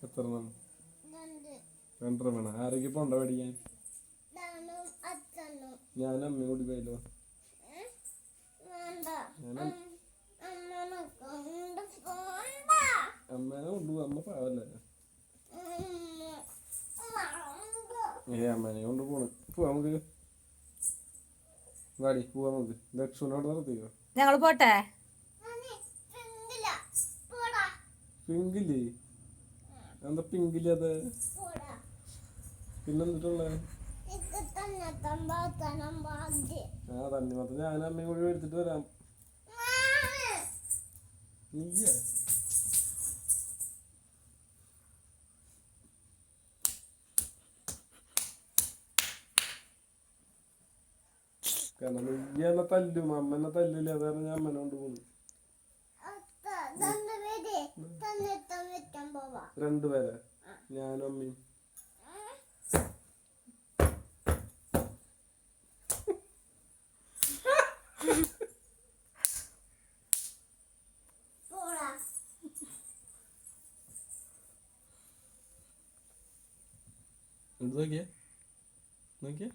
എത്ര രണ്ടര വേണം. ആരൊക്കെ പോണ്ട പഠിക്കാൻ? ഞാനും അമ്മയും കൂടി പോയല്ലോ. അമ്മേനെ കൊണ്ടുപോവാ. അമ്മ പാവല്ലേ. അമ്മേനെ കൊണ്ട് പോണ്. പോവാ നമുക്ക്. വാടി പോവാ നമുക്ക്. ദക്ഷുനോട് നിർത്തിക്കോ. ഞങ്ങള് പോട്ടെ. പിങ്കില്ലേ? എന്താ പിങ്കില്ലാതെ? പിന്നെന്തിട്ടുള്ള തണ്ണിമത്തൻ ഞാനും അമ്മയും കൂടി എടുത്തിട്ട് വരാം. നീയേ കാരണം നീ എന്നെ തല്ലും. അമ്മനെ തല്ലില്ല. അതാണ് ഞാൻ അമ്മനെ കൊണ്ട് പോകുന്നു. രണ്ടുപേരെ ഞാനും അമ്മയും. നോക്കിയേ നോക്കിയേ